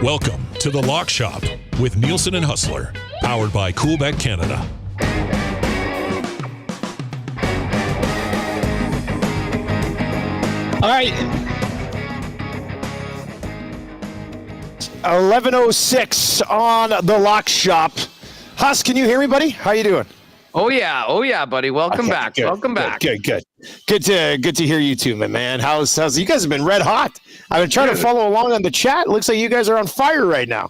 Welcome to The Lock Shop with Nielson and Hustler, powered by Coolbet Canada. All right. 11:06 on The Lock Shop. Huss, can you hear me, buddy? How you doing? Oh yeah, buddy. Welcome back. Good, Welcome back. Good to hear you too, my man. How's you guys have been red hot? I've been trying to follow along on the chat. It looks like you guys are on fire right now.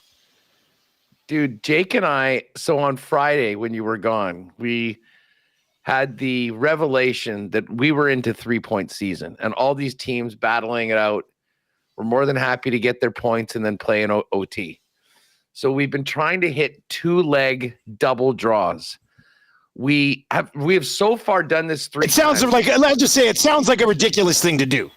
Dude, Jake and I, so on Friday when you were gone, we had the revelation that we were into 3-point season and all these teams battling it out were more than happy to get their points and then play an OT. So we've been trying to hit 2-leg double draws. We have so far done this 3 times. It sounds like, I'll just say, it sounds like a ridiculous thing to do.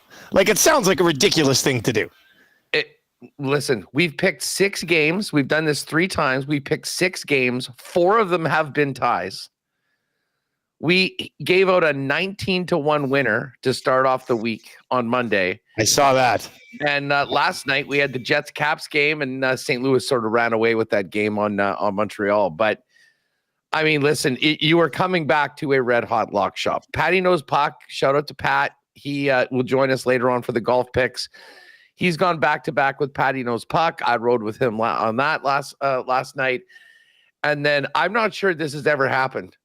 Listen, we've picked 6 games. We've done this 3 times. We picked 6 games. 4 of them have been ties. We gave out a 19-1 winner to start off the week on Monday. I saw that. And last night we had the Jets-Caps game, and St. Louis sort of ran away with that game on Montreal. But I mean, listen, you are coming back to a red-hot lock shop. Patty Knows Puck. Shout out to Pat. He will join us later on for the golf picks. He's gone back-to-back with Patty Knows Puck. I rode with him on that last night. And then I'm not sure this has ever happened.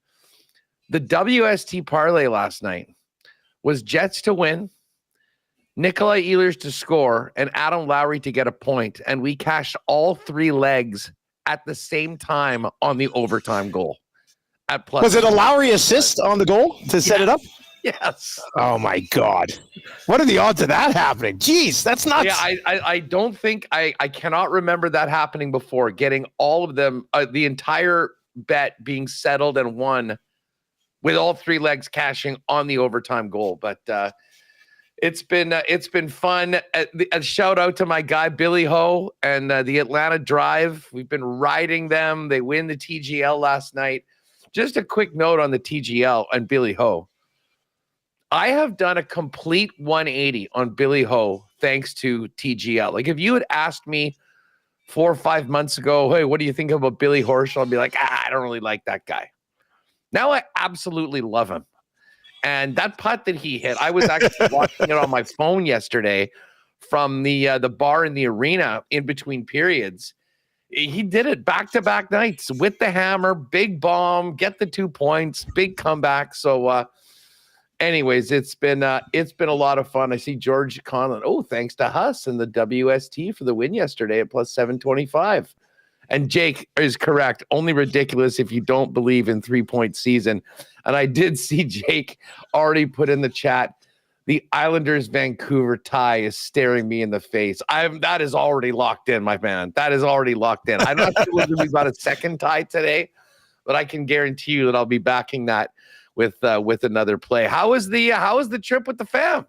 The WST parlay last night was Jets to win, Nikolai Ehlers to score, and Adam Lowry to get a point. And we cashed all 3 legs at the same time on the overtime goal. Was it a Lowry assist on the goal to set it up? Yes. Oh my God. What are the odds of that happening? Jeez, that's nuts. Yeah, I don't think I cannot remember that happening before. Getting all of them, the entire bet being settled and won with all 3 legs cashing on the overtime goal. But it's been fun. A shout out to my guy Billy Ho and the Atlanta Drive. We've been riding them. They win the TGL last night. Just a quick note on the TGL and Billy Ho. I have done a complete 180 on Billy Ho thanks to TGL. Like if you had asked me 4 or 5 months ago, hey, what do you think about Billy Horschel? I'd be like, I don't really like that guy. Now I absolutely love him. And that putt that he hit, I was actually watching it on my phone yesterday from the bar in the arena in between periods. He did it back-to-back nights with the hammer, big bomb, get the 2 points, big comeback. So anyways, it's been a lot of fun. I see George Conlon. Oh, thanks to Huss and the WST for the win yesterday at plus 725. And Jake is correct. Only ridiculous if you don't believe in 3-point season. And I did see Jake already put in the chat, the Islanders Vancouver tie is staring me in the face. That is already locked in, my man. That is already locked in. I'm not sure whether we've got a second tie today, but I can guarantee you that I'll be backing that with another play. How is the trip with the fam?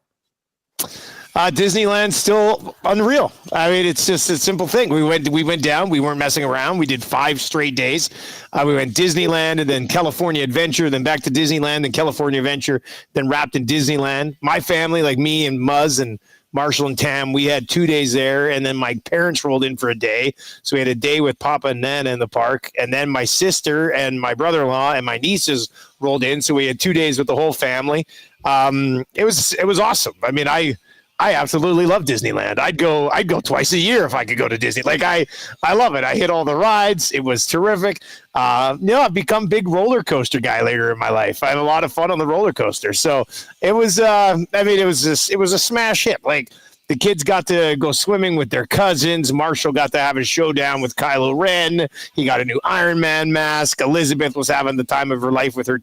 Disneyland's still unreal. I mean, it's just a simple thing. We went down. We weren't messing around. We did 5 straight days. We went Disneyland and then California Adventure, then back to Disneyland, then California Adventure, then wrapped in Disneyland. My family, like me and Muzz and Marshall and Tam, we had 2 days there, and then my parents rolled in for a day. So we had a day with Papa and Nana in the park, and then my sister and my brother-in-law and my nieces rolled in. So we had 2 days with the whole family. It was awesome. I mean, I absolutely love Disneyland. I'd go twice a year if I could go to Disney. Like I love it. I hit all the rides. It was terrific. I've become big roller coaster guy later in my life. I had a lot of fun on the roller coaster. So it was, it was a smash hit. Like the kids got to go swimming with their cousins. Marshall got to have a showdown with Kylo Ren. He got a new Iron Man mask. Elizabeth was having the time of her life with her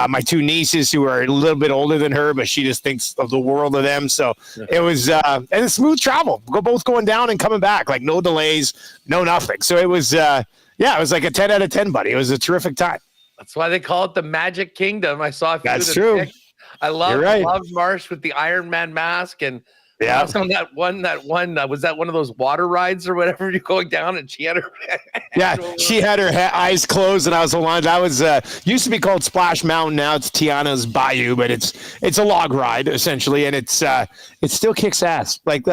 my 2 nieces who are a little bit older than her, but she just thinks of the world of them. So it was, and it's smooth travel, both going down and coming back, like no delays, no nothing. So it was, it was like a 10 out of 10, buddy. It was a terrific time. That's why they call it the Magic Kingdom. I saw a few. That's true. I love Marsh with the Iron Man mask and Yeah. Also on that one, was that one of those water rides or whatever you're going down and she had her. Yeah, she had her eyes closed and I was along. That was used to be called Splash Mountain. Now it's Tiana's Bayou, but it's a log ride essentially. And it still kicks ass. Like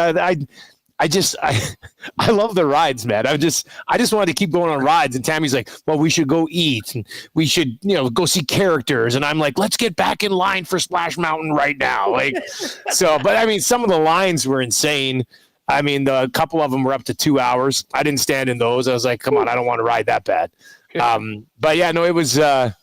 I love the rides, man. I just wanted to keep going on rides. And Tammy's like, well, we should go eat and we should, go see characters. And I'm like, let's get back in line for Splash Mountain right now. But I mean, some of the lines were insane. I mean, a couple of them were up to 2 hours. I didn't stand in those. I was like, come on, I don't want to ride that bad. But yeah, no, it was a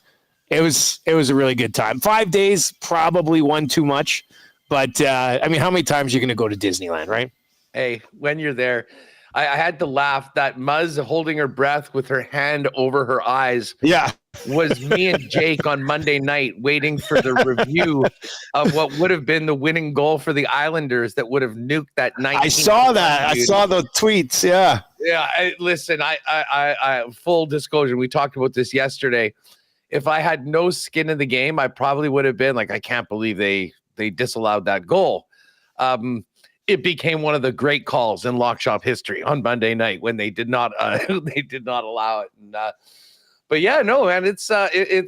really good time. 5 days, probably one too much. But I mean, how many times are you going to go to Disneyland, right? Hey, when you're there, I had to laugh. That Muzz holding her breath with her hand over her eyes. Yeah. Was me and Jake on Monday night waiting for the review of what would have been the winning goal for the Islanders that would have nuked that 19. I saw that. I saw the tweets. Yeah. Yeah. Listen, I full disclosure. We talked about this yesterday. If I had no skin in the game, I probably would have been like, I can't believe they disallowed that goal. It became one of the great calls in Lock Shop history on Monday night when they did not allow it. And, but yeah, no, man, it's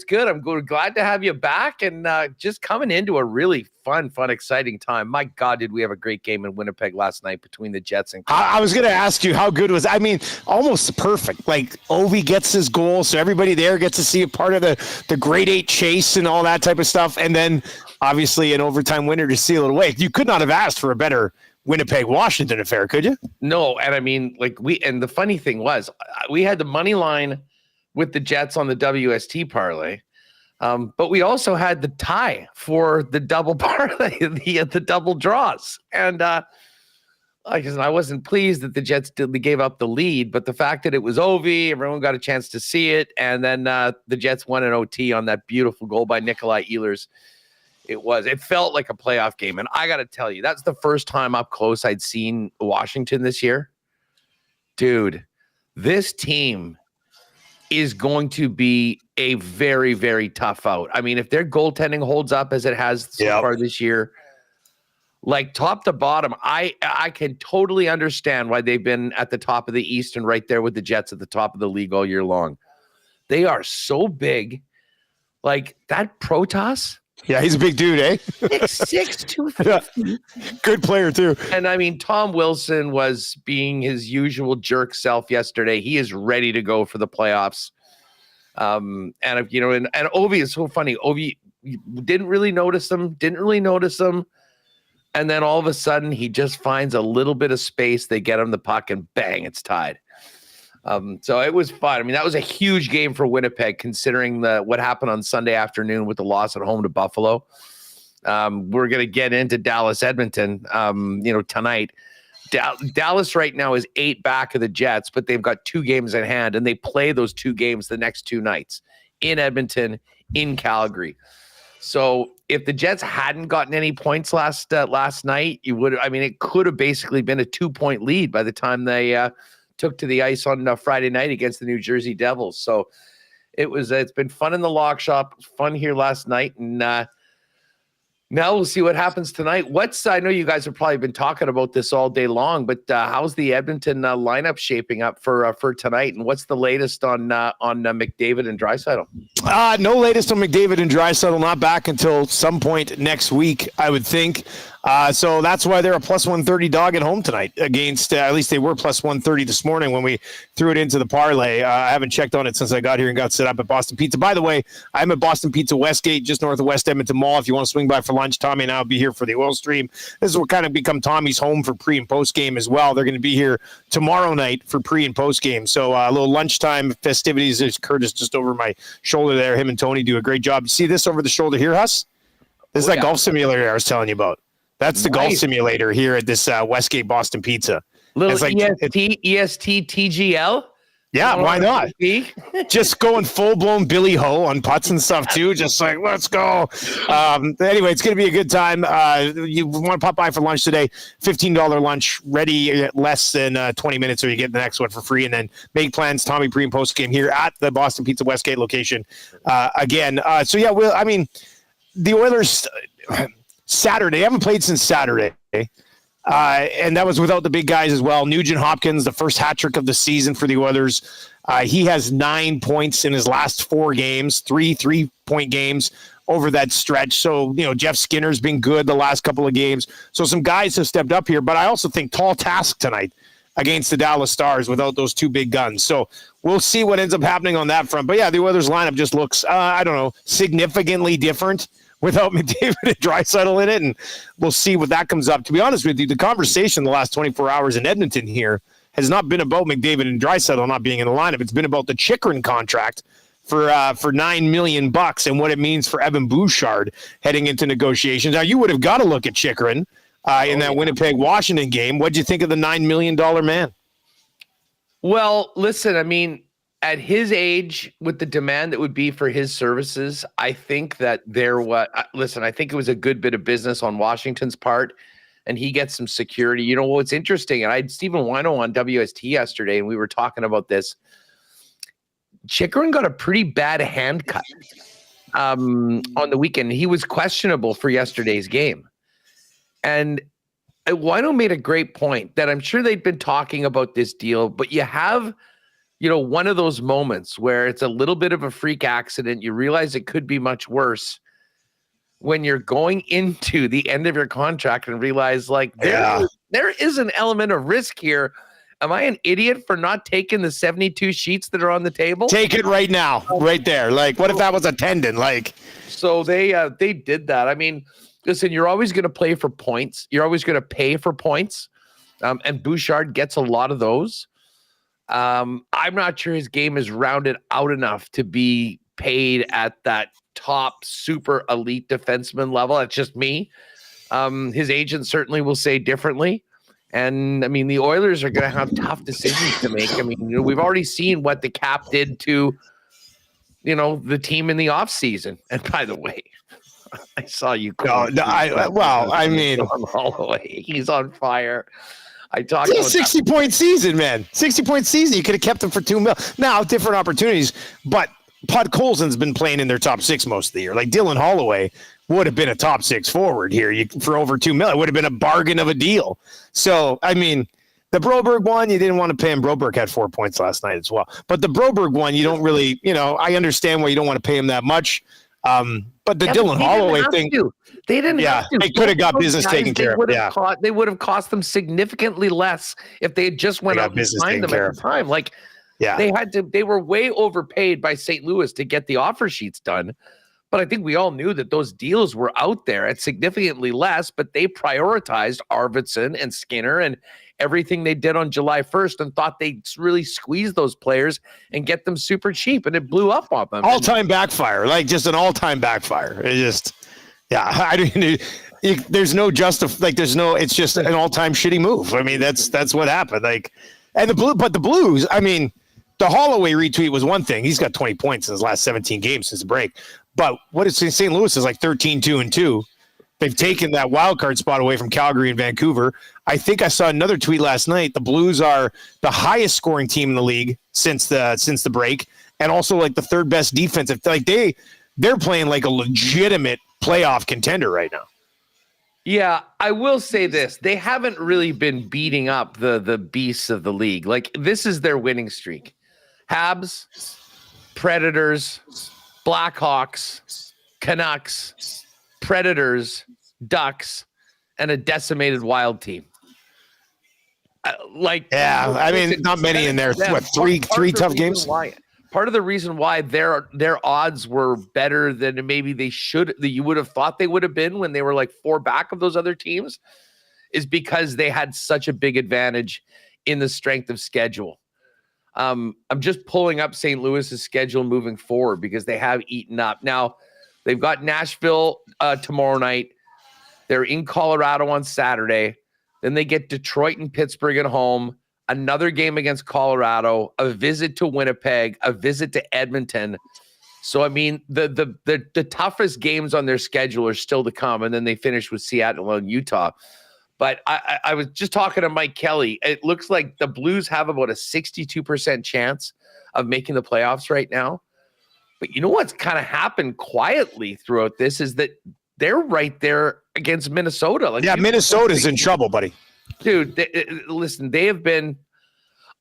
good. I'm glad to have you back and just coming into a really fun, exciting time. My God, did we have a great game in Winnipeg last night between the Jets and I was going to ask you how good was. I mean, almost perfect. Like Ovi gets his goal, so everybody there gets to see a part of the grade 8 chase and all that type of stuff, and then obviously an overtime winner to seal it away. You could not have asked for a better Winnipeg-Washington affair, could you? No, and I mean, and the funny thing was, we had the money line with the Jets on the WST parlay, but we also had the tie for the double parlay, the double draws, and I wasn't pleased that the Jets gave up the lead, but the fact that it was Ovi, everyone got a chance to see it, and then the Jets won an OT on that beautiful goal by Nikolai Ehlers. It felt like a playoff game. And I got to tell you, that's the first time up close I'd seen Washington this year. Dude, this team is going to be a very, very tough out. I mean, if their goaltending holds up as it has so far this year, like top to bottom, I can totally understand why they've been at the top of the East and right there with the Jets at the top of the league all year long. They are so big. Like that Protas. Yeah, he's a big dude, eh? 6'6", 250. Good player, too. And, I mean, Tom Wilson was being his usual jerk self yesterday. He is ready to go for the playoffs. And Ovi is so funny. Ovi didn't really notice him. And then all of a sudden, he just finds a little bit of space. They get him the puck, and bang, it's tied. So it was fun. I mean, that was a huge game for Winnipeg, considering what happened on Sunday afternoon with the loss at home to Buffalo. We're going to get into Dallas, Edmonton, tonight. Dallas right now is 8 back of the Jets, but they've got 2 games in hand, and they play those 2 games the next 2 nights in Edmonton, in Calgary. So if the Jets hadn't gotten any points last night, it could have basically been a 2-point lead by the time they took to the ice on Friday night against the New Jersey Devils. So it's been fun in the Lock Shop, fun here last night. And now we'll see what happens tonight. I know you guys have probably been talking about this all day long, but how's the Edmonton lineup shaping up for tonight? And what's the latest on McDavid and Draisaitl? No latest on McDavid and Draisaitl, not back until some point next week, I would think. So that's why they're a plus 130 dog at home tonight against, at least they were plus 130 this morning when we threw it into the parlay. I haven't checked on it since I got here and got set up at Boston Pizza. By the way, I'm at Boston Pizza Westgate, just north of West Edmonton Mall. If you want to swing by for lunch, Tommy and I will be here for the oil stream. This will kind of become Tommy's home for pre and post game as well. They're going to be here tomorrow night for pre and post game. So a little lunchtime festivities. There's Curtis just over my shoulder there. Him and Tony do a great job. You see this over the shoulder here, Huss? This is that golf simulator I was telling you about. That's the golf simulator here at this Westgate Boston Pizza. Little EST TGL? Yeah, why not? Just going full-blown Billy Ho on putts and stuff, too. Just like, let's go. Anyway, it's going to be a good time. You want to pop by for lunch today, $15 lunch, ready less than 20 minutes, or you get the next one for free. And then make plans, Tommy, pre- and post-game here at the Boston Pizza Westgate location again. The Oilers... Saturday. They haven't played since Saturday. And that was without the big guys as well. Nugent Hopkins, the first hat trick of the season for the Oilers. He has 9 points in his last 4 games, 3 3-point games. over that stretch. So, Jeff Skinner's been good the last couple of games. So some guys have stepped up here, but I also think tall task tonight against the Dallas Stars without those two big guns. So we'll see what ends up happening on that front. But yeah, the Oilers lineup just looks, significantly different without McDavid and Draisaitl in it. And we'll see what that comes up. To be honest with you, the conversation the last 24 hours in Edmonton here has not been about McDavid and Draisaitl not being in the lineup. It's been about the Chychrun contract for $9 million and what it means for Evan Bouchard heading into negotiations. Now, you would have got to look at Chychrun in that Winnipeg-Washington game. What did you think of the $9 million man? Well, listen, I mean, at his age, with the demand that would be for his services, I think that I think it was a good bit of business on Washington's part, and he gets some security. You know what's interesting, and I had Stephen Wino on WST yesterday, and we were talking about this. Chychrun got a pretty bad hand cut on the weekend. He was questionable for yesterday's game. And Wino made a great point that I'm sure they'd been talking about this deal, but you have, one of those moments where it's a little bit of a freak accident. You realize it could be much worse when you're going into the end of your contract and realize there is an element of risk here. Am I an idiot for not taking the 72 sheets that are on the table? Take it right now, right there. What if that was a tendon? So they did that. I mean, listen, you're always going to play for points. You're always going to pay for points. And Bouchard gets a lot of those. I'm not sure his game is rounded out enough to be paid at that top super elite defenseman level. That's just me. His agent certainly will say differently. And I mean, the Oilers are going to have tough decisions to make. I mean, we've already seen what the cap did to, the team in the offseason. And by the way, I saw you. I mean, Holloway, he's on fire. I talked about 60-point season, man. 60-point season. You could have kept him for $2 million. Now, different opportunities, but Podkolzin's been playing in their top six most of the year. Dylan Holloway would have been a top six forward here for over $2 million. It would have been a bargain of a deal. So, I mean, the Broberg one, you didn't want to pay him. Broberg had 4 points last night as well. But the Broberg one, you don't really, I understand why you don't want to pay him that much. But the Dylan Holloway thing, they didn't have to. They could have got business taken care of. They would have cost them significantly less if they had just went out and signed them at the time. They were way overpaid by St. Louis to get the offer sheets done. But I think we all knew that those deals were out there at significantly less, but they prioritized Arvidsson and Skinner and everything they did on July 1st and thought they'd really squeeze those players and get them super cheap, and it blew up on them. All-time backfire, just an all-time backfire. It just, there's no it's just an all-time shitty move. I mean, that's what happened. And the Blues, I mean, the Holloway retweet was one thing. He's got 20 points in his last 17 games since the break. But what is St. Louis is 13-2-2. They've taken that wild card spot away from Calgary and Vancouver. I think I saw another tweet last night. The Blues are the highest scoring team in the league since the break, and also the third best defensive. They're playing a legitimate playoff contender right now. Yeah, I will say this. They haven't really been beating up the beasts of the league. This is their winning streak. Habs, Predators, Blackhawks, Canucks, Predators, Ducks, and a decimated Wild team. I mean, not many in there. What, three tough games? Part of the reason why their odds were better than maybe that you would have thought they would have been when they were 4 back of those other teams is because they had such a big advantage in the strength of schedule. I'm just pulling up St. Louis's schedule moving forward because they have eaten up. Now, they've got Nashville tomorrow night. They're in Colorado on Saturday. Then they get Detroit and Pittsburgh at home, another game against Colorado, a visit to Winnipeg, a visit to Edmonton. So, I mean, the toughest games on their schedule are still to come, and then they finish with Seattle and Utah. But I was just talking to Mike Kelly. It looks like the Blues have about a 62% chance of making the playoffs right now. But you know what's kind of happened quietly throughout this is that they're right there against Minnesota. Minnesota's in trouble, buddy. Dude, listen, they have been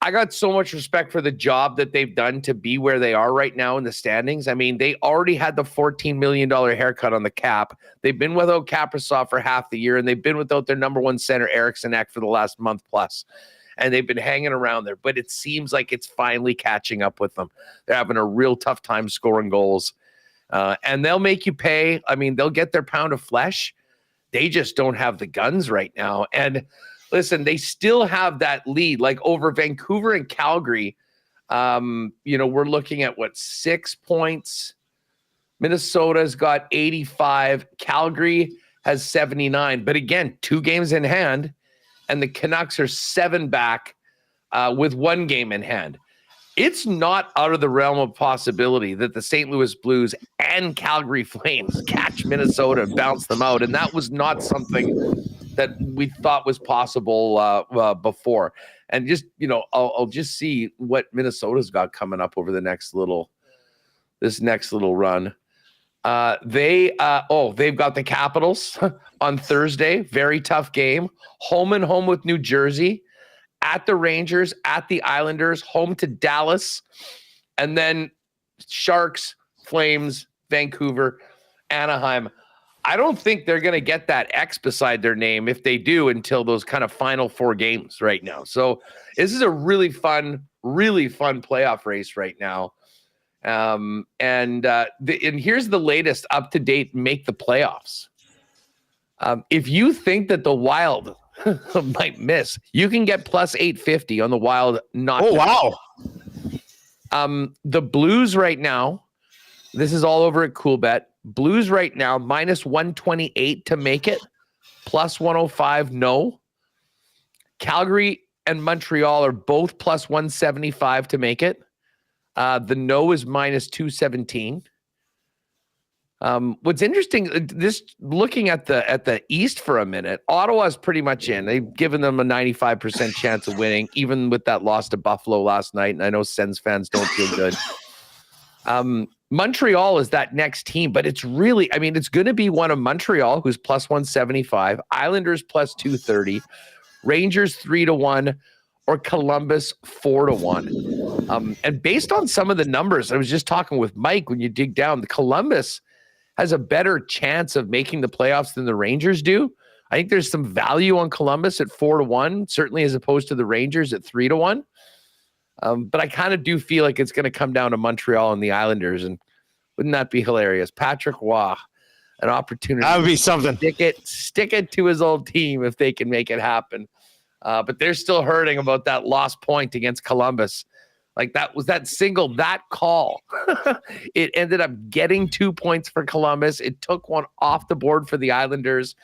I got so much respect for the job that they've done to be where they are right now in the standings. I mean, they already had the $14 million haircut on the cap. They've been without Kaprizov for half the year, and they've been without their number one center, Eriksson Ek, for the last month plus. And they've been hanging around there, but it seems like it's finally catching up with them. They're having a real tough time scoring goals. And they'll make you pay. I mean, they'll get their pound of flesh. They just don't have the guns right now. And listen, they still have that lead, like over Vancouver and Calgary. We're looking at 6 points. Minnesota's got 85. Calgary has 79. But again, 2 games in hand, and the Canucks are 7 back with 1 game in hand. It's not out of the realm of possibility that the St. Louis Blues and Calgary Flames catch Minnesota and bounce them out. And that was not something that we thought was possible before. And just, I'll just see what Minnesota's got coming up over this next little run. They've got the Capitals on Thursday. Very tough game. Home and home with New Jersey. At the Rangers, at the Islanders, home to Dallas, and then Sharks, Flames, Vancouver, Anaheim. I don't think they're going to get that X beside their name, if they do, until those kind of final 4 games right now. So this is a really fun playoff race right now. And here's the latest up-to-date make the playoffs. If you think that the Wild might miss, you can get plus 850 on the Wild. Wow. The Blues right now, this is all over at Coolbet. Blues right now, minus 128 to make it, plus 105 no. Calgary and Montreal are both plus 175 to make it. The no is minus 217. What's interesting, looking at the East for a minute, Ottawa's pretty much in. They've given them a 95% chance of winning, even with that loss to Buffalo last night. And I know Sens fans don't feel good. Montreal is that next team, but it's really, it's going to be one of Montreal, who's plus 175, Islanders plus 230, Rangers 3-1, or Columbus 4-1. And based on some of the numbers, I was just talking with Mike, when you dig down, the Columbus has a better chance of making the playoffs than the Rangers do. I think there's some value on Columbus at 4-1, certainly as opposed to the Rangers at 3-1. But I kind of do feel like it's going to come down to Montreal and the Islanders. And wouldn't that be hilarious? Patrick Waugh, an opportunity. That would be something. Stick it to his old team if they can make it happen. But they're still hurting about that lost point against Columbus. Like that call. It ended up getting 2 points for Columbus. It took one off the board for the Islanders.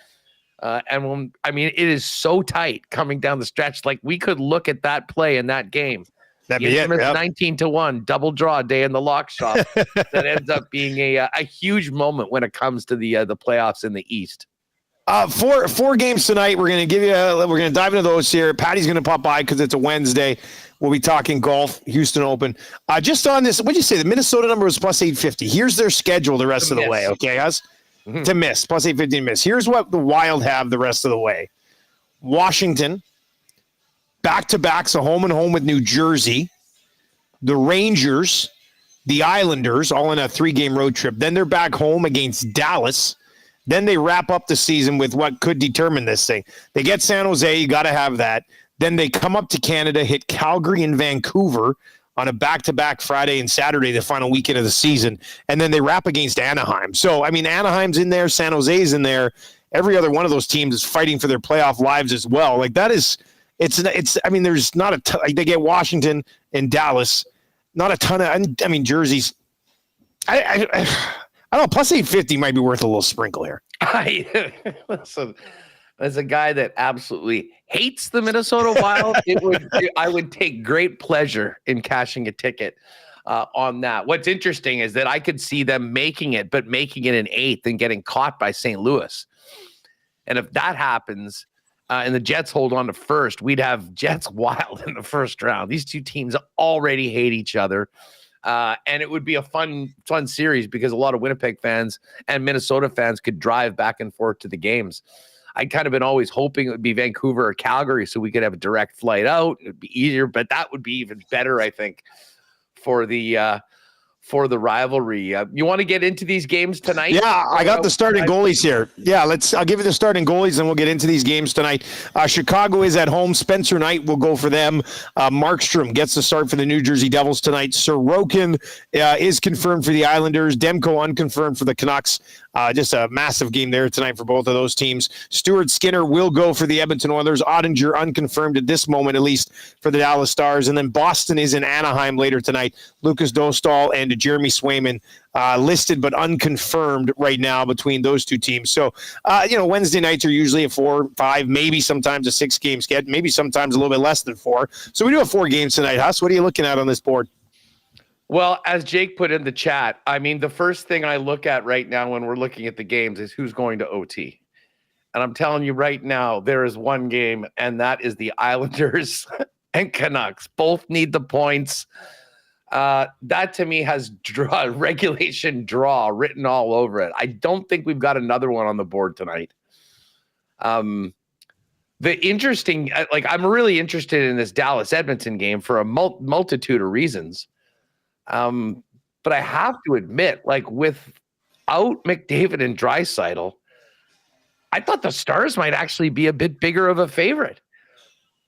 It is so tight coming down the stretch. Like we could look at that play in that game. That'd be it. 19-1 double draw day in the lock shop. That ends up being a huge moment when it comes to the playoffs in the East. Four games tonight. We're going to dive into those here. Patty's going to pop by because it's a Wednesday. We'll be talking golf, Houston Open. Just on this, what'd you say? The Minnesota number was plus 850. Here's their schedule the rest of the way, okay, guys? Mm-hmm. To miss, plus 850 to miss. Here's what the Wild have the rest of the way. Washington, back-to-backs, a home and home with New Jersey. The Rangers, the Islanders, all in a 3-game road trip. Then they're back home against Dallas. Then they wrap up the season with what could determine this thing. They get San Jose. You got to have that. Then they come up to Canada, hit Calgary and Vancouver on a back-to-back Friday and Saturday, the final weekend of the season. And then they wrap against Anaheim. So, Anaheim's in there. San Jose's in there. Every other one of those teams is fighting for their playoff lives as well. Like that is, there's not a ton. Like they get Washington and Dallas. Not a ton of, jerseys. I don't know, plus 850 might be worth a little sprinkle here. Listen, as a guy that absolutely hates the Minnesota Wild, I would take great pleasure in cashing a ticket on that. What's interesting is that I could see them making it, but making it an 8th and getting caught by St. Louis. And if that happens, and the Jets hold on to first, we'd have Jets Wild in the first round. These two teams already hate each other. And it would be a fun series because a lot of Winnipeg fans and Minnesota fans could drive back and forth to the games. I kind of been always hoping it would be Vancouver or Calgary so we could have a direct flight out. It would be easier, but that would be even better, I think, for the rivalry. You want to get into these games tonight? Yeah, I got the starting goalies here. Yeah, I'll give you the starting goalies and we'll get into these games tonight. Chicago is at home. Spencer Knight will go for them. Markstrom gets the start for the New Jersey Devils tonight. Sorokin is confirmed for the Islanders. Demko unconfirmed for the Canucks. Just a massive game there tonight for both of those teams. Stuart Skinner will go for the Edmonton Oilers. Ottinger unconfirmed at this moment, at least, for the Dallas Stars. And then Boston is in Anaheim later tonight. Lucas Dostal and Jeremy Swayman listed but unconfirmed right now between those two teams. So, Wednesday nights are usually a 4, 5, maybe sometimes a 6-game schedule, maybe sometimes a little bit less than 4. So we do have 4 games tonight. Huss, what are you looking at on this board? Well, as Jake put in the chat, I mean, the first thing I look at right now when we're looking at the games is who's going to OT. And I'm telling you right now, there is one game, and that is the Islanders and Canucks. Both need the points. That to me has regulation draw written all over it. I don't think we've got another one on the board tonight. I'm really interested in this Dallas Edmonton game for a multitude of reasons. But I have to admit, without McDavid and Draisaitl, I thought the Stars might actually be a bit bigger of a favorite.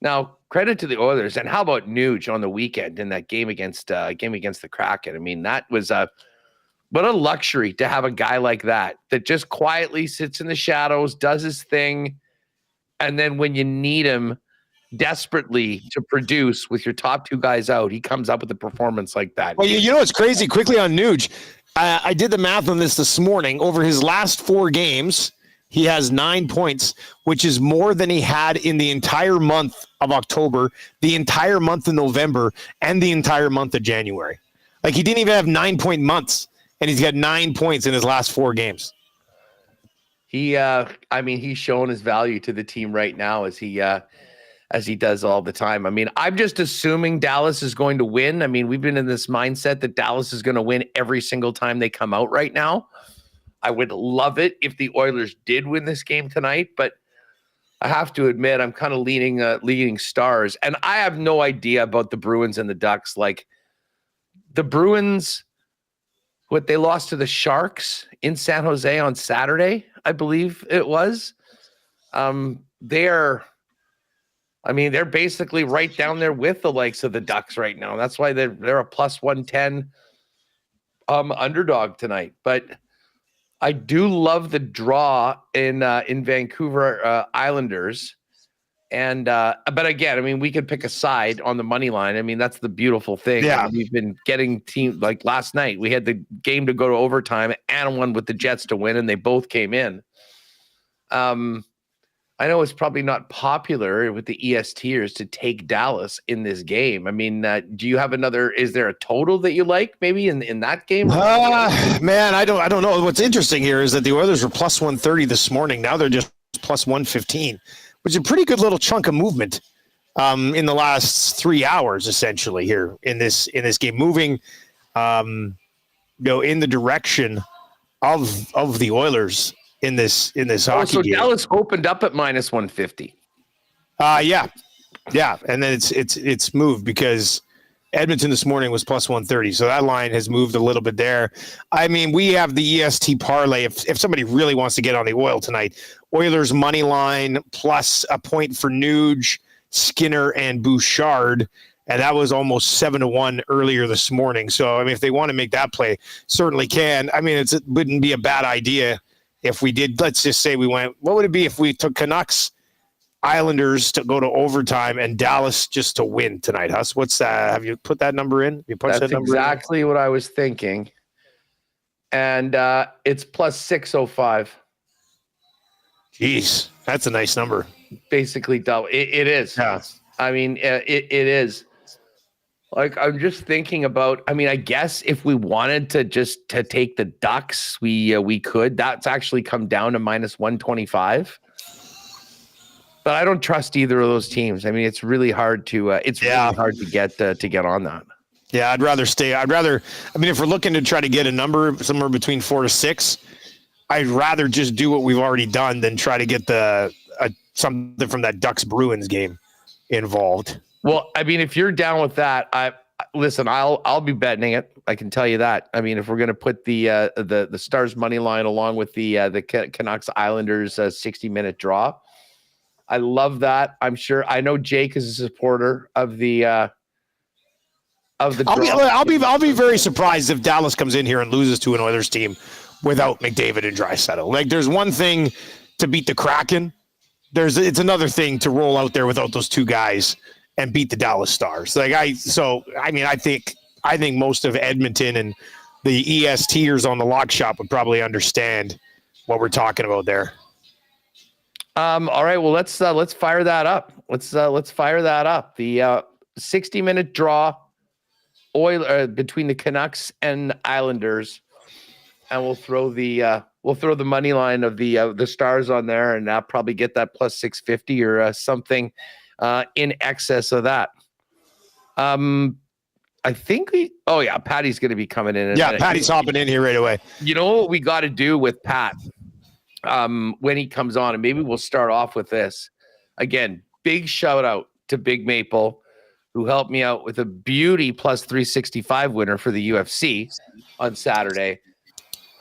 Now, credit to the Oilers, and how about Nuge on the weekend in that game against the Kraken? I mean, that was what a luxury to have a guy like that just quietly sits in the shadows, does his thing, and then when you need him desperately to produce with your top 2 guys out, he comes up with a performance like that. Well, you know what's crazy? Quickly on Nuge, I did the math on this morning. Over his last 4 games, he has 9 points, which is more than he had in the entire month of October, the entire month of November, and the entire month of January. Like, he didn't even have 9-point months, and he's got 9 points in his last 4 games. He's shown his value to the team right now as he does all the time. I mean, I'm just assuming Dallas is going to win. I mean, we've been in this mindset that Dallas is going to win every single time they come out right now. I would love it if the Oilers did win this game tonight, but I have to admit I'm kind of leaning Stars. And I have no idea about the Bruins and the Ducks. Like, the Bruins, they lost to the Sharks in San Jose on Saturday, I believe it was. They're basically right down there with the likes of the Ducks right now. That's why they're a plus 110 underdog tonight. But I do love the draw in Vancouver Islanders. And but again, I mean, we could pick a side on the money line. I mean, that's the beautiful thing. Yeah. I mean, we've been getting teams like last night. We had the game to go to overtime and one with the Jets to win, and they both came in. I know it's probably not popular with the ESTers to take Dallas in this game. I mean, do you have is there a total that you like maybe in that game? Man, I don't know. What's interesting here is that the Oilers were plus 130 this morning. Now they're just plus 115, which is a pretty good little chunk of movement in the last 3 hours, essentially, here in this game, moving in the direction of the Oilers in this hockey game. So Dallas opened up at minus 150. Yeah, and then it's moved because Edmonton this morning was plus 130, so that line has moved a little bit there. I mean, we have the EST parlay. If somebody really wants to get on the Oil tonight, Oilers money line plus a point for Nuge, Skinner, and Bouchard, and that was almost 7-1 earlier this morning. So I mean, if they want to make that play, certainly can. I mean, it wouldn't be a bad idea if we did. Let's just say we went. What would it be if we took Canucks, Islanders to go to overtime, and Dallas just to win tonight, Huss? What's that? Have you put that number in? That's exactly what I was thinking. And it's plus 605. Jeez, that's a nice number. Basically double. It is. Yeah. I mean, it is. Like, I'm just thinking about, I mean, I guess if we wanted to take the Ducks, we could. That's actually come down to minus 125. But I don't trust either of those teams. I mean, it's really hard to really hard to get on that. Yeah, I mean, if we're looking to try to get a number somewhere between 4 to 6, I'd rather just do what we've already done than try to get something from that Ducks Bruins game involved. Well, I mean, if you're down with that, I'll be betting it. I can tell you that. I mean, if we're going to put the Stars money line along with the Canucks Islanders 60-minute draw, I love that. I know Jake is a supporter of the I'll be very surprised if Dallas comes in here and loses to an Oilers team without McDavid and Draisaitl. Like, there's one thing to beat the Kraken. It's another thing to roll out there without those two guys and beat the Dallas Stars. I think most of Edmonton and the ESTers on the lock shop would probably understand what we're talking about there. All right, well, let's fire that up. Let's fire that up. The 60-minute draw between the Canucks and Islanders, and we'll throw the money line of the Stars on there, and I'll probably get that plus 650 or something in excess of that. I think Patty's going to be coming in. Patty's hopping in here right away. You know what we got to do with Pat when he comes on, and maybe we'll start off with this. Again, big shout out to Big Maple, who helped me out with a beauty plus 365 winner for the UFC on Saturday.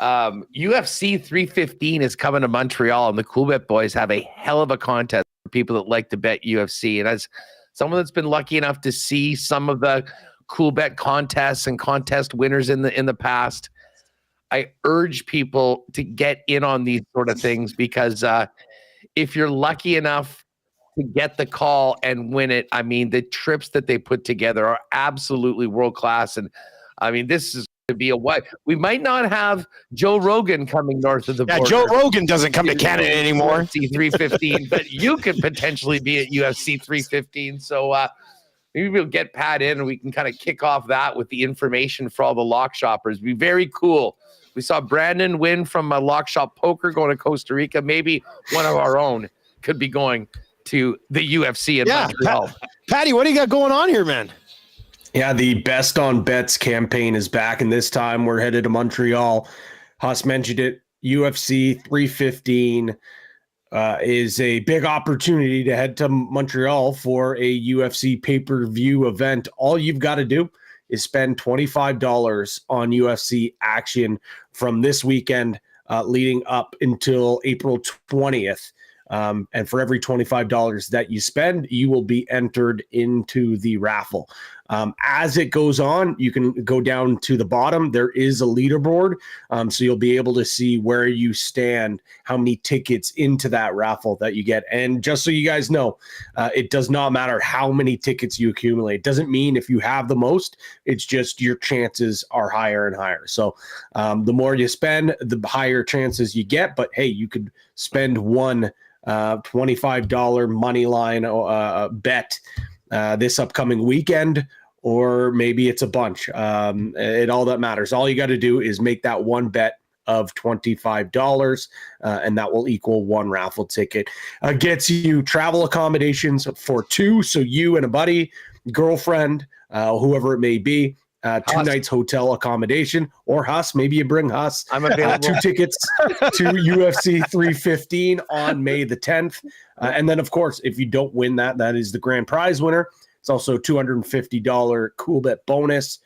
UFC 315 is coming to Montreal, and the Coolbet boys have a hell of a contest for people that like to bet UFC. And as someone that's been lucky enough to see some of the Coolbet contests and contest winners in the past, I urge people to get in on these sort of things, because if you're lucky enough to get the call and win it, I mean, the trips that they put together are absolutely world class. And I mean, this is to be we might not have Joe Rogan coming north of the border. Joe Rogan doesn't come to Canada anymore. UFC 315, but you could potentially be at UFC 315. So maybe we'll get Pat in and we can kind of kick off that with the information for all the lock shoppers. It'd be very cool. We saw Brandon win from a lock shop poker going to Costa Rica. Maybe one of our own could be going to the UFC in Montreal. Patty, what do you got going on here, man? Yeah, the Best on Bets campaign is back, and this time we're headed to Montreal. Huss mentioned it. UFC 315 is a big opportunity to head to Montreal for a UFC pay-per-view event. All you've got to do is spend $25 on UFC action from this weekend leading up until April 20th. And for every $25 that you spend, you will be entered into the raffle. As it goes on, you can go down to the bottom. There is a leaderboard, so you'll be able to see where you stand, how many tickets into that raffle that you get. And just so you guys know, it does not matter how many tickets you accumulate. It doesn't mean if you have the most, it's just your chances are higher and higher. So the more you spend, the higher chances you get. But hey, you could spend one $25 money line bet this upcoming weekend, or maybe it's a bunch. It all that matters. All you got to do is make that one bet of $25, and that will equal one raffle ticket. Gets you travel accommodations for two, so you and a buddy, girlfriend, whoever it may be. 2 nights hotel accommodation, or Huss. Maybe you bring Huss. I'm available. 2 tickets to UFC 315 on May the 10th. And then, of course, if you don't win that is the grand prize winner. It's also $250 Coolbet bonus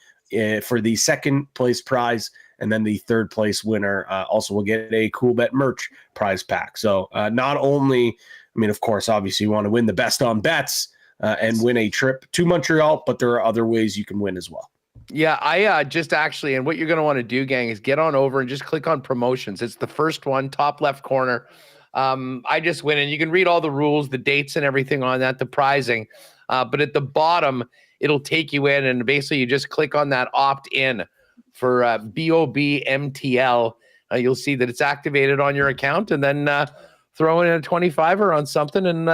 for the second place prize. And then the third place winner also will get a Coolbet merch prize pack. So not only, I mean, of course, obviously you want to win the best on bets and win a trip to Montreal, but there are other ways you can win as well. Yeah, I just actually, and what you're going to want to do, gang, is get on over and just click on promotions. It's the first one, top left corner. I just went in. You can read all the rules, the dates and everything on that, the pricing. But at the bottom, it'll take you in, and basically you just click on that opt-in for BOBMTL. You'll see that it's activated on your account, and then throw in a 25-er on something, and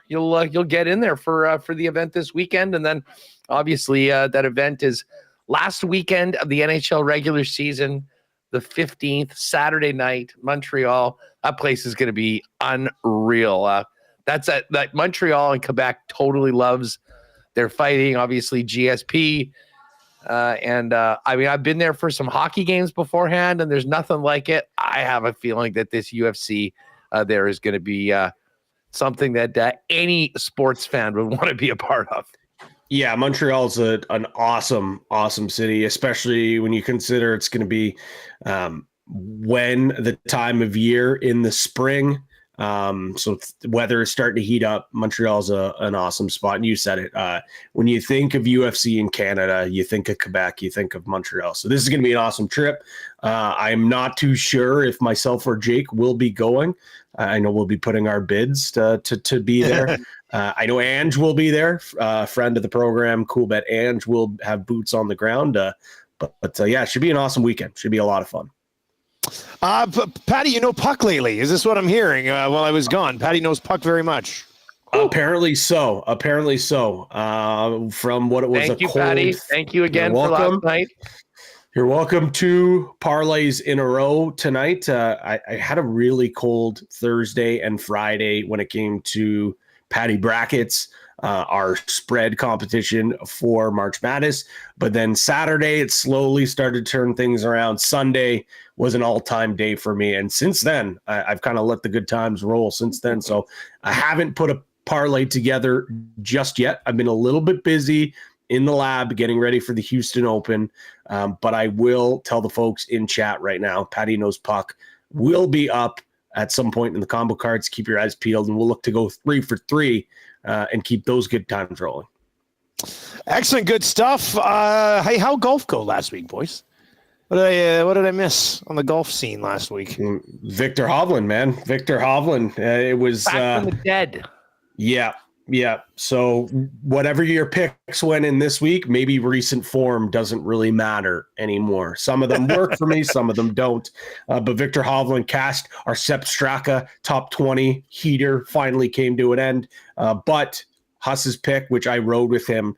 you'll get in there for the event this weekend. And then obviously that event is last weekend of the NHL regular season, the 15th, Saturday night, Montreal. That place is going to be unreal. That's that Montreal and Quebec totally loves their fighting. Obviously, GSP I mean, I've been there for some hockey games beforehand, and there's nothing like it. I have a feeling that this UFC there is going to be something that any sports fan would want to be a part of. Yeah, Montreal's an awesome city, especially when you consider it's going to be when the time of year in the spring. So weather is starting to heat up. Montreal's an awesome spot. And you said it. When you think of UFC in Canada, you think of Quebec, you think of Montreal. So this is going to be an awesome trip. I'm not too sure if myself or Jake will be going. I know we'll be putting our bids to be there. I know Ange will be there, friend of the program, Coolbet. Ange will have boots on the ground. But yeah, it should be an awesome weekend. Should be a lot of fun. Patty, you know Puck lately. Is this what I'm hearing while I was gone? Patty knows Puck very much. Apparently so. From what it was. Thank you, Patty. Thank you again for last night. You're welcome. 2 parlays in a row tonight. I had a really cold Thursday and Friday when it came to Patty brackets, our spread competition for March Madness. But then Saturday, it slowly started to turn things around. Sunday was an all-time day for me. And since then, I've kind of let the good times roll since then. So I haven't put a parlay together just yet. I've been a little bit busy in the lab getting ready for the Houston Open. But I will tell the folks in chat right now, Patty Knows Puck will be up at some point in the combo cards. Keep your eyes peeled, and we'll look to go 3 for 3 and keep those good times rolling. Excellent. Good stuff. Hey, how'd golf go last week, boys? What did I miss on the golf scene last week? Victor Hovland, man. Victor Hovland. It was back from the dead. Yeah. So whatever your picks went in this week, maybe recent form doesn't really matter anymore. Some of them work for me, some of them don't. But Victor Hovland cast our Sepp Straka top 20 heater finally came to an end. But Huss's pick, which I rode with him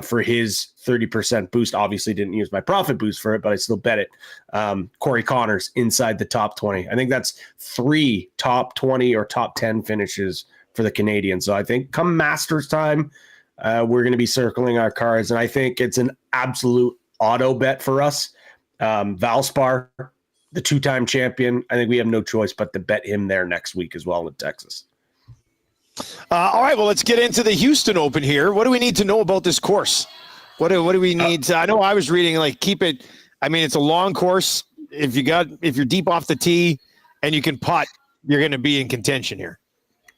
for his 30% boost, obviously didn't use my profit boost for it, but I still bet it. Corey Connors inside the top 20. I think that's 3 top 20 or top 10 finishes for the Canadians. So I think come Masters time, we're going to be circling our cards. And I think it's an absolute auto bet for us. Valspar, the 2-time champion, I think we have no choice but to bet him there next week as well in Texas. All right, well, let's get into the Houston Open here. What do we need to know about this course? What do we need to, I know I was reading, keep it. I mean, it's a long course. If you're deep off the tee and you can putt, you're going to be in contention here.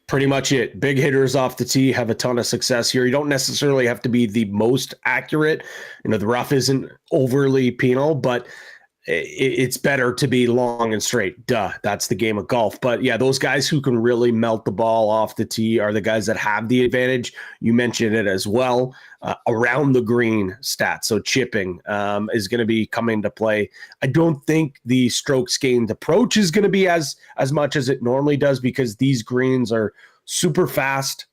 Pretty much it. Big hitters off the tee have a ton of success here. You don't necessarily have to be the most accurate. The rough isn't overly penal, but it's better to be long and straight. Duh, that's the game of golf. But yeah, those guys who can really melt the ball off the tee are the guys that have the advantage. You mentioned it as well. Around the green stats, so chipping is going to be coming to play. I don't think the strokes gained approach is going to be as much as it normally does because these greens are super fast.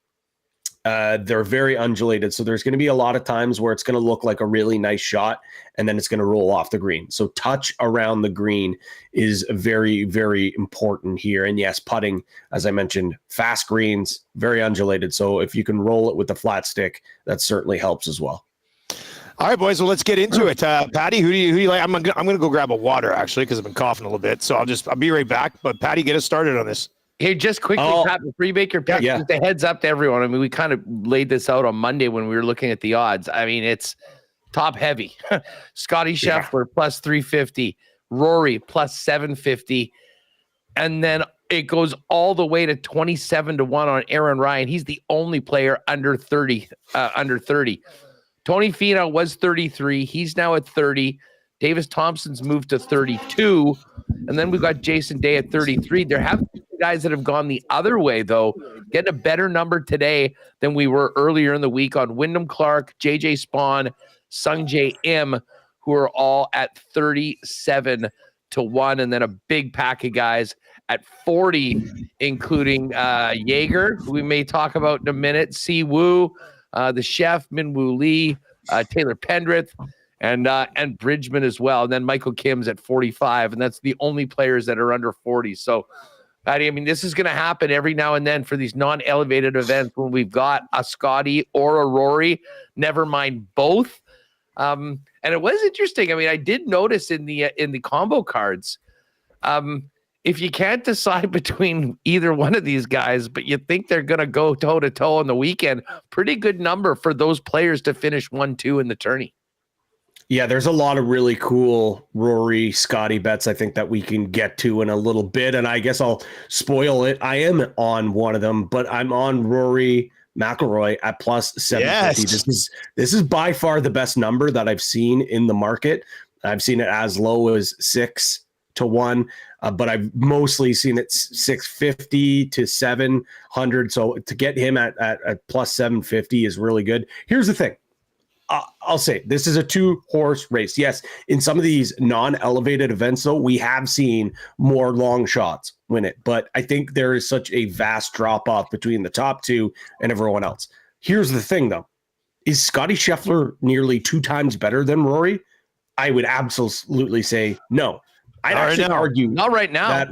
They're very undulated, so there's going to be a lot of times where it's going to look like a really nice shot, and then it's going to roll off the green. So touch around the green is very, very important here. And yes, putting, as I mentioned, fast greens, very undulated. So if you can roll it with the flat stick, that certainly helps as well. All right, boys. Well, let's get into it. Patty, who do you like? I'm gonna go grab a water actually because I've been coughing a little bit. So I'll be right back. But Patty, get us started on this. Hey, just quickly, Pat, before you make your pick, just a heads up to everyone. I mean, we kind of laid this out on Monday when we were looking at the odds. I mean, it's top heavy. Scotty Scheffler plus 350, Rory plus 750, and then it goes all the way to 27-1 on Aaron Ryan. He's the only player under 30. Tony Finau was 33. He's now at 30. Davis Thompson's moved to 32. And then we've got Jason Day at 33. There have been guys that have gone the other way, though, getting a better number today than we were earlier in the week on Wyndham Clark, JJ Spawn, Sung J M, who are all at 37-1. And then a big pack of guys at 40, including Jaeger, who we may talk about in a minute, Si Woo, the chef, Min Woo Lee, Taylor Pendrith, and Bridgman as well. And then Michael Kim's at 45, and that's the only players that are under 40. So, Patty, I mean, this is going to happen every now and then for these non-elevated events when we've got a Scotty or a Rory, never mind both. And it was interesting. I mean, I did notice in the combo cards, if you can't decide between either one of these guys, but you think they're going to go toe to toe on the weekend, pretty good number for those players to finish 1-2 in the tourney. Yeah, there's a lot of really cool Rory, Scotty bets I think that we can get to in a little bit, and I guess I'll spoil it. I am on one of them, but I'm on Rory McIlroy at plus 750. Yes. This is by far the best number that I've seen in the market. I've seen it as low as 6-1, but I've mostly seen it 650 to 700. So to get him at plus 750 is really good. Here's the thing. I'll say this is a 2-horse race. Yes, in some of these non-elevated events, though, we have seen more long shots win it. But I think there is such a vast drop-off between the top two and everyone else. Here's the thing, though. Is Scotty Scheffler nearly 2 times better than Rory? I would absolutely say no. I'd actually argue not right now that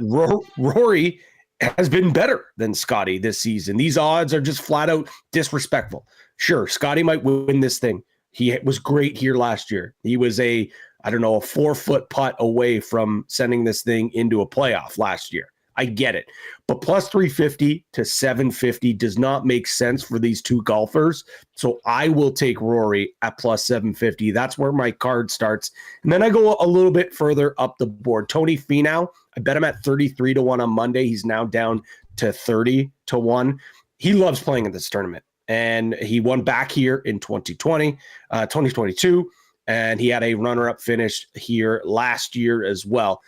Rory has been better than Scotty this season. These odds are just flat out disrespectful. Sure, Scotty might win this thing. He was great here last year. He was a 4-foot putt away from sending this thing into a playoff last year. I get it. But plus 350 to 750 does not make sense for these two golfers. So I will take Rory at plus 750. That's where my card starts. And then I go a little bit further up the board. Tony Finau, I bet him at 33-1 on Monday. He's now down to 30-1. He loves playing in this tournament. And he won back here in 2022, and he had a runner-up finish here last year as well.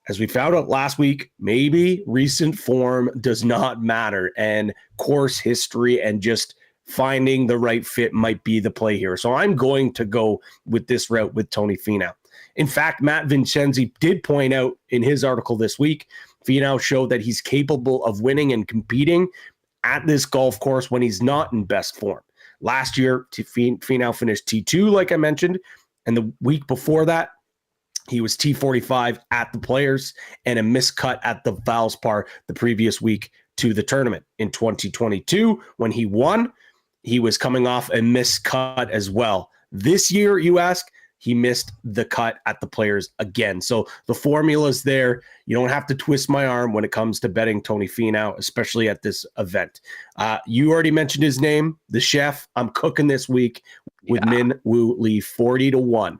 As we found out last week, maybe recent form does not matter, and course history and just finding the right fit might be the play here. So I'm going to go with this route with Tony Finau. In fact, Matt Vincenzi did point out in his article this week, Finau showed that he's capable of winning and competing at this golf course when he's not in best form. Last year, Finau finished T2, like I mentioned, and the week before that, he was T45 at the Players and a miscut at the Valspar the previous week to the tournament. In 2022, when he won, he was coming off a miscut as well. This year, you ask, he missed the cut at the Players again. So the formula's there. You don't have to twist my arm when it comes to betting Tony Finau, especially at this event. You already mentioned his name, the chef. I'm cooking this week with Min Woo Lee, 40-1.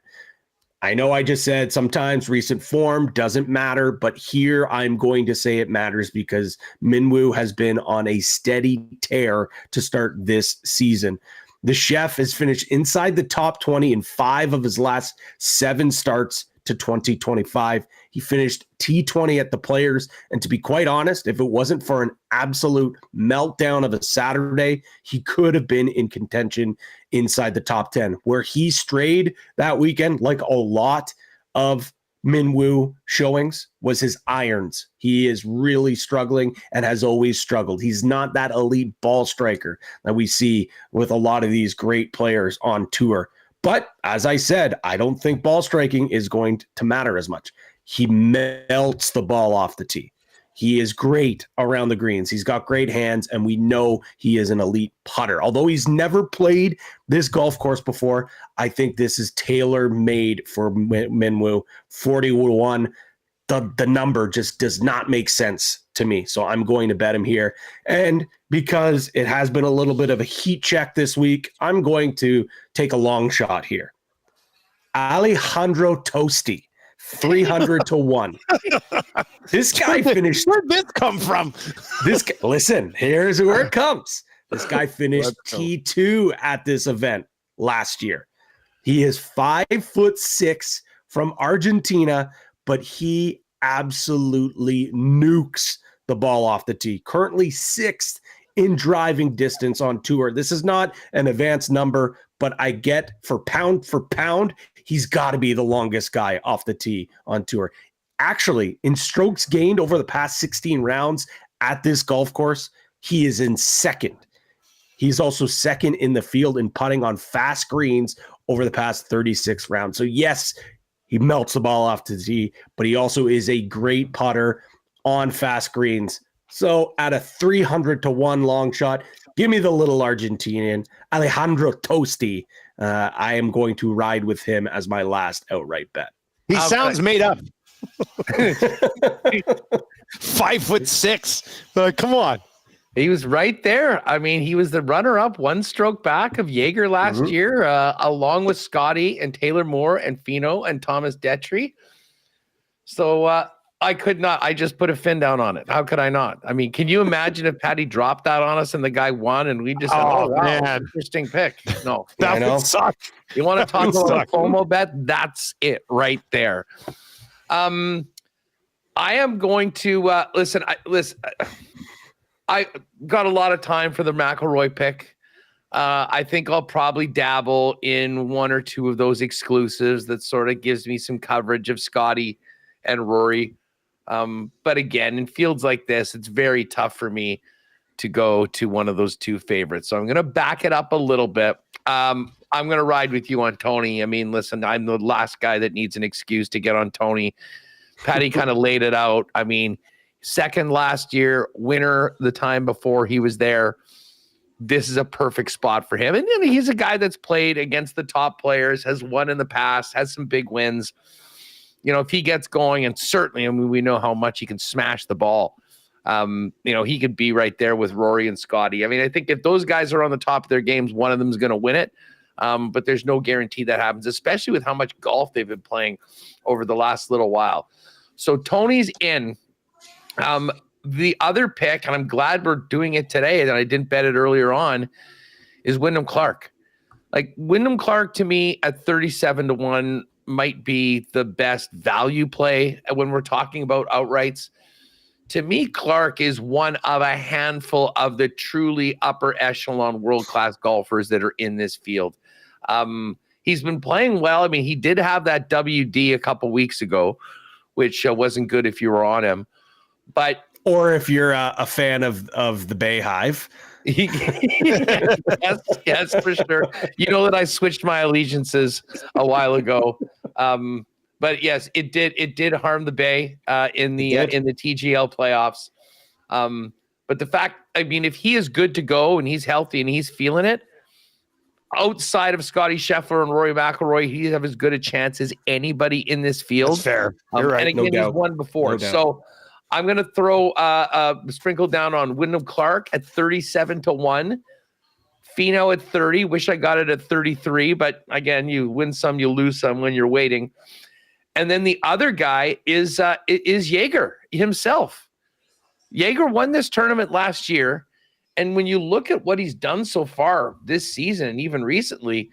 I know I just said sometimes recent form doesn't matter, but here I'm going to say it matters because Min Woo has been on a steady tear to start this season. The chef has finished inside the top 20 in 5 of his last 7 starts to 2025. He finished T20 at the Players. And to be quite honest, if it wasn't for an absolute meltdown of a Saturday, he could have been in contention inside the top 10. Where he strayed that weekend, like a lot of Min Woo showings, was his irons. He is really struggling and has always struggled. He's not that elite ball striker that we see with a lot of these great players on tour. But as I said, I don't think ball striking is going to matter as much. He melts the ball off the tee. He is great around the greens. He's got great hands, and we know he is an elite putter. Although he's never played this golf course before, I think this is tailor-made for Min Woo. 40-1. The number just does not make sense to me, so I'm going to bet him here. And because it has been a little bit of a heat check this week, I'm going to take a long shot here. Alejandro Tosti. 300-1. This guy finished. Where'd this come from? Listen, here's where it comes. This guy finished T2 at this event last year. He is 5'6" from Argentina, but he absolutely nukes the ball off the tee. Currently 6th in driving distance on tour. This is not an advanced number, but I get for pound, he's got to be the longest guy off the tee on tour. Actually, in strokes gained over the past 16 rounds at this golf course, he is in second. He's also second in the field in putting on fast greens over the past 36 rounds. So yes, he melts the ball off the tee, but he also is a great putter on fast greens. So at a 300-1 long shot, give me the little Argentinian, Alejandro Tosti, I am going to ride with him as my last outright bet. He sounds made up. 5'6". Like, come on. He was right there. I mean, he was the runner-up, one stroke back of Jaeger last year, along with Scotty and Taylor Moore and Fino and Thomas Detry. So I could not. I just put a fin down on it. How could I not? I mean, can you imagine if Patty dropped that on us and the guy won and we just said, wow, man, interesting pick. No, that would suck. You want to talk about a FOMO bet? That's it right there. I am going to listen. I got a lot of time for the McIlroy pick. I think I'll probably dabble in one or two of those exclusives that sort of gives me some coverage of Scotty and Rory. But again, in fields like this, it's very tough for me to go to one of those two favorites. So I'm going to back it up a little bit. I'm going to ride with you on Tony. I mean, listen, I'm the last guy that needs an excuse to get on Tony. Patty kind of laid it out. I mean, second last year, winner the time before he was there. This is a perfect spot for him. And he's a guy that's played against the top players, has won in the past, has some big wins. You know, if he gets going, and certainly, I mean, we know how much he can smash the ball. You know, he could be right there with Rory and Scotty. I mean, I think if those guys are on the top of their games, one of them is going to win it. But there's no guarantee that happens, especially with how much golf they've been playing over the last little while. So Tony's in. The other pick, and I'm glad we're doing it today, that I didn't bet it earlier on, is Wyndham Clark. Like, Wyndham Clark to me at 37-1 might be the best value play when we're talking about outrights. To me, Clark is one of a handful of the truly upper echelon world-class golfers that are in this field. He's been playing well. I mean, he did have that WD a couple weeks ago, which wasn't good if you were on him. But or if you're a fan of the Bay Hive. yes, for sure. You know that I switched my allegiances a while ago. But yes, it did harm the Bay in the TGL playoffs. But the fact, I mean, if he is good to go and he's healthy and he's feeling it, outside of Scotty Scheffler and Rory McIlroy, he have as good a chance as anybody in this field. That's fair. You're right. And again, he's won before. So I'm going to throw a sprinkle down on Wyndham Clark at 37-1. Fino at 30. Wish I got it at 33, but again, you win some, you lose some when you're waiting. And then the other guy is Jaeger himself. Jaeger won this tournament last year, and when you look at what he's done so far this season and even recently,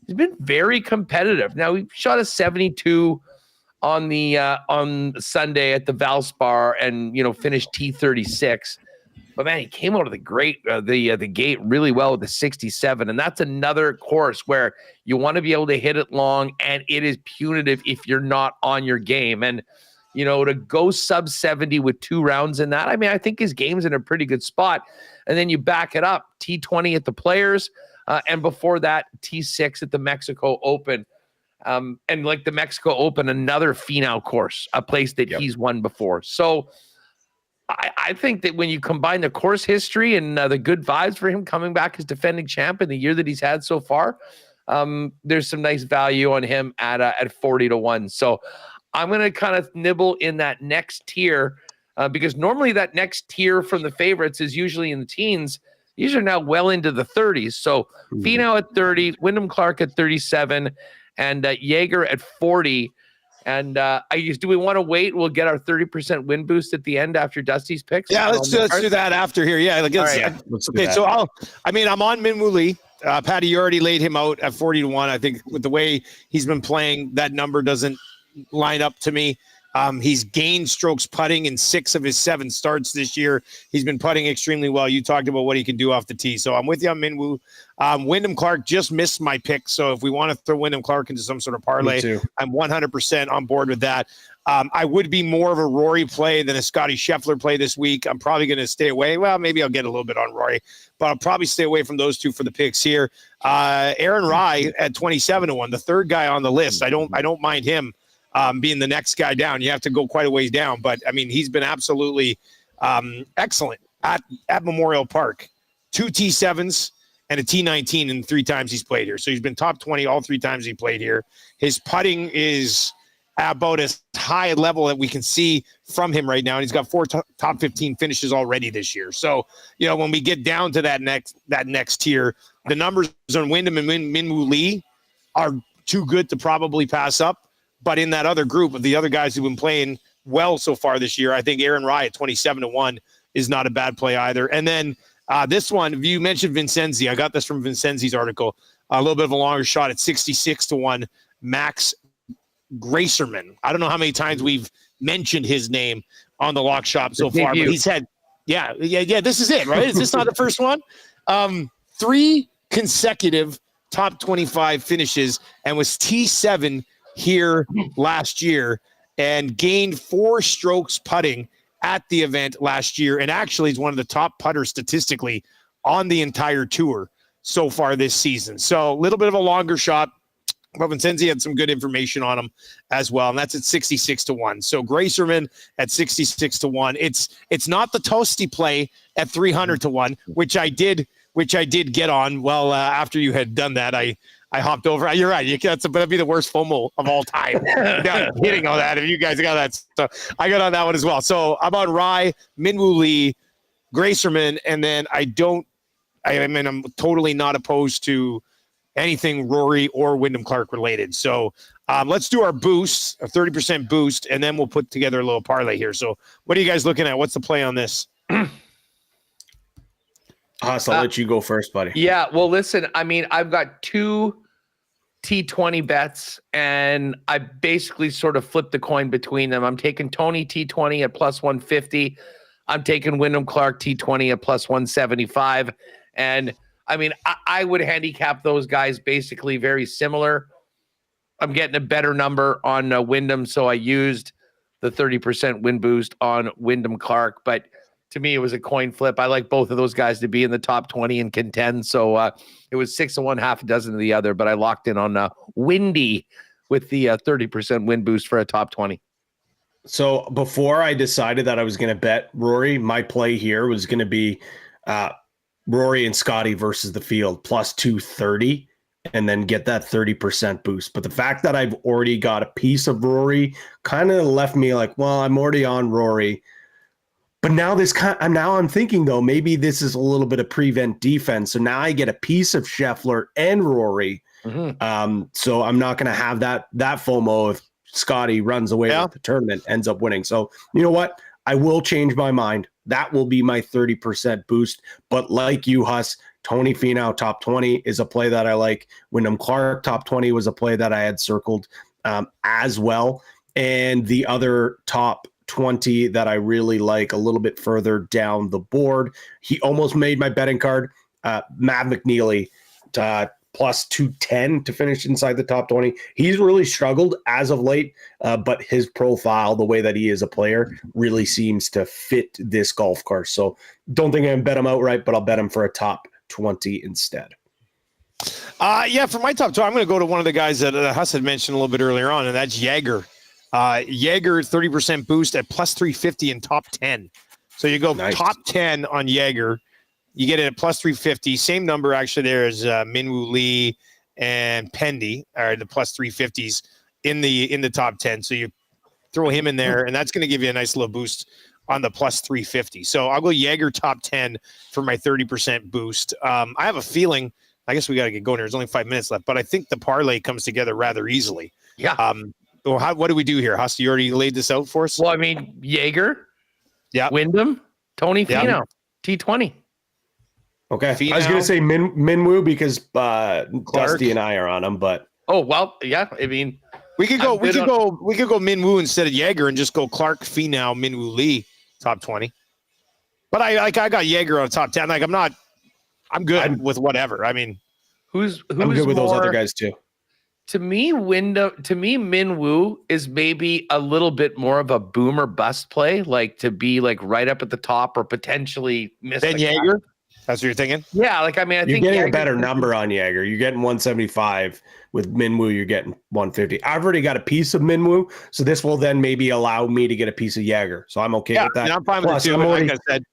he's been very competitive. Now, he shot a 72 on the on Sunday at the Valspar and finished T36. But man, he came out of the gate really well with the 67, and that's another course where you want to be able to hit it long, and it is punitive if you're not on your game. And to go sub 70 with 2 rounds in that, I mean, I think his game's in a pretty good spot. And then you back it up, T20 at the Players, and before that, T6 at the Mexico Open. And like the Mexico Open, another Finau course, a place that he's won before. So I think that when you combine the course history and the good vibes for him coming back as defending champ in the year that he's had so far, there's some nice value on him at 40-1. So I'm going to kind of nibble in that next tier because normally that next tier from the favorites is usually in the teens. These are now well into the 30s. So Finau at 30, Wyndham Clark at 37, and Jaeger at 40. And do we want to wait? We'll get our 30% win boost at the end after Dusty's picks. Yeah, let's do that after here. Yeah, let's okay. So I'm on Minwoo Lee. Patty, you already laid him out at 40-1. I think with the way he's been playing, that number doesn't line up to me. He's gained strokes putting in 6 of his 7 starts this year. He's been putting extremely well. You talked about what he can do off the tee. So I'm with you on Minwoo. Wyndham Clark just missed my pick. So if we want to throw Wyndham Clark into some sort of parlay, I'm 100% on board with that. I would be more of a Rory play than a Scotty Scheffler play this week. I'm probably going to stay away. Well, maybe I'll get a little bit on Rory, but I'll probably stay away from those two for the picks here. Aaron Rai at 27-1, the third guy on the list. I don't mind him being the next guy down. You have to go quite a ways down, but I mean, he's been absolutely excellent at Memorial Park. 2 T7s and a T19 in 3 times he's played here. So he's been top 20 all 3 times he played here. His putting is about as high a level that we can see from him right now. And he's got 4 top 15 finishes already this year. So, when we get down to that next tier, the numbers on Wyndham and Min-Woo Lee are too good to probably pass up. But in that other group of the other guys who've been playing well so far this year, I think Aaron Rai at 27-1 is not a bad play either. And then this one, you mentioned Vincenzi. I got this from Vincenzi's article. A little bit of a longer shot at 66-1. Max Gracerman. I don't know how many times we've mentioned his name on the Lock Shop so far, but he's had, yeah. This is it, right? Is this not the first one? 3 consecutive top 25 finishes and was T7 here last year and gained 4 strokes putting at the event last year. And actually is one of the top putters statistically on the entire tour so far this season. So a little bit of a longer shot. But Vincenzi had some good information on him as well, and that's at 66-1. So Gracerman at 66-1. It's not the toasty play at 300-1, which I did get on. Well, after you had done that, I hopped over. You're right. That'd be the worst FOMO of all time. Hitting all that. If you guys got that stuff, I got on that one as well. So I'm on Rai, Min-Woo Lee, Gracerman, and then I'm totally not opposed to anything Rory or Wyndham Clark related. So let's do our boost, a 30% boost, and then we'll put together a little parlay here. So what are you guys looking at? What's the play on this? Haas, I'll let you go first, buddy. Yeah, well, listen, I've got 2 T20 bets, and I basically sort of flipped the coin between them. I'm taking Tony T20 at plus 150. I'm taking Wyndham Clark T20 at plus 175. And I would handicap those guys basically very similar. I'm getting a better number on Wyndham, so I used the 30% win boost on Wyndham Clark. But to me, it was a coin flip. I like both of those guys to be in the top 20 and contend. So it was 6-1, half a dozen of the other. But I locked in on Windy with the 30% win boost for a top 20. So before I decided that I was going to bet Rory, my play here was going to be Rory and Scotty versus the field plus 230 and then get that 30% boost. But the fact that I've already got a piece of Rory kind of left me like, well, I'm already on Rory. But now I'm thinking though, maybe this is a little bit of prevent defense. So now I get a piece of Scheffler and Rory. Mm-hmm. So I'm not going to have that FOMO if Scotty runs away with the tournament, ends up winning. So you know what? I will change my mind. That will be my 30% boost. But like you, Huss, Tony Finau top 20 is a play that I like. Wyndham Clark top 20 was a play that I had circled as well. And the other top 20 that I really like a little bit further down the board, he almost made my betting card. Matt McNeely plus 210 to finish inside the top 20. He's really struggled as of late, but his profile, the way that he is a player, really seems to fit this golf course. So don't think I can bet him outright, but I'll bet him for a top 20 instead. For my top 20, I'm going to go to one of the guys that Huss had mentioned a little bit earlier on, and that's Jaeger. Jaeger 30% boost at plus 350 in top 10. So you go top 10 on Jaeger. You get it at plus 350. Same number actually there as Min-Woo Lee and Pendy are the plus 350s in the top 10. So you throw him in there, and that's going to give you a nice little boost on the plus 350. So I'll go Jaeger top 10 for my 30% boost. I have a feeling, I guess we got to get going here. There's only 5 minutes left, but I think the parlay comes together rather easily. Yeah. What do we do here? Huss, you already laid this out for us? Well, Jaeger, Wyndham, Tony Finau, T20. Okay. Finau. I was going to say Min-Woo because Dusty and I are on him, but we could go Min-Woo instead of Jaeger and just go Clark, Finau, Min-Woo Lee top 20. But I got Jaeger on top 10. I'm good with whatever. Who's I'm good with those other guys too. To me, Min-Woo is maybe a little bit more of a boom or bust play, like to be like right up at the top or potentially miss. Then Jaeger? That's what you're thinking? Yeah, I think you're getting a better number on Jaeger. You're getting 175. With Min-Woo, you're getting 150. I've already got a piece of Min-Woo, so this will then maybe allow me to get a piece of Jaeger. So I'm okay with that. And I'm fine with it too. Like I said,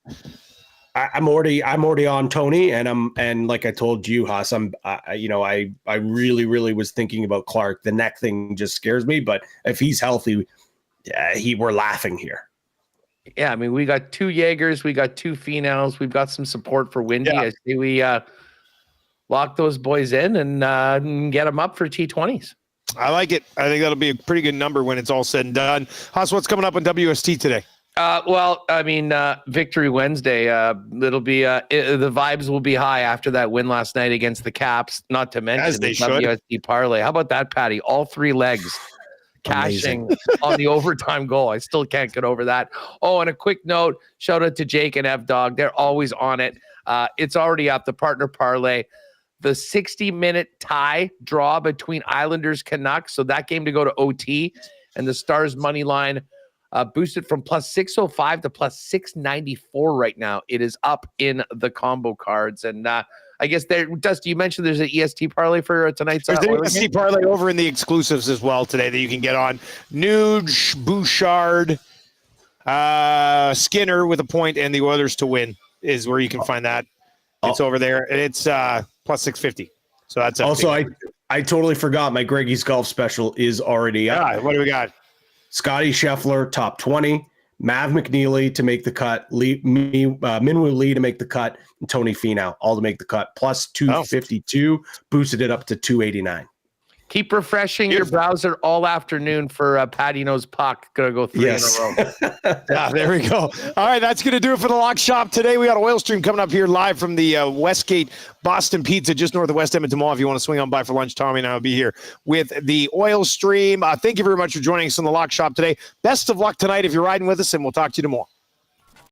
I'm already on Tony, and like I told you, Haas, I really, really was thinking about Clark. The neck thing just scares me, but if he's healthy, we're laughing here. Yeah, I mean, we got 2 Jaegers, we got 2 Phenols, we've got some support for Windy. Yeah. I say we lock those boys in and get them up for T20s. I like it. I think that'll be a pretty good number when it's all said and done. Haas, what's coming up on WST today? Well, I mean, Victory Wednesday, it'll be the vibes will be high after that win last night against the Caps, not to mention the WST parlay. How about that, Patty? All 3 legs cashing on the overtime goal. I still can't get over that. Oh, and a quick note, shout out to Jake and F-Dog. They're always on it. It's already up, the partner parlay. The 60-minute tie draw between Islanders Canucks, so that game to go to OT, and the Stars money line boosted from plus 605 to plus 694 right now. It is up in the combo cards. And I guess Dusty, you mentioned there's an EST parlay for tonight's. There's an EST parlay over in the exclusives as well today that you can get on. Nuge, Bouchard, Skinner with a point, and the Oilers to win is where you can find that. It's over there. It's plus 650. So that's also I totally forgot my Greggy's golf special is already up. Yeah, what do we got? Scotty Scheffler top 20, Mav McNeely to make the cut, Minwoo Lee to make the cut, and Tony Finau all to make the cut. Plus 252, boosted it up to 289. Keep refreshing your browser all afternoon for Patty Knows Puck. Gonna go 3 in a row. Yeah, there we go. All right, that's going to do it for the Lock Shop today. We got Oil Stream coming up here live from the Westgate Boston Pizza, just north of West Edmonton Mall. If you want to swing on by for lunch, Tommy and I will be here with the Oil Stream. Thank you very much for joining us on the Lock Shop today. Best of luck tonight if you're riding with us, and we'll talk to you tomorrow.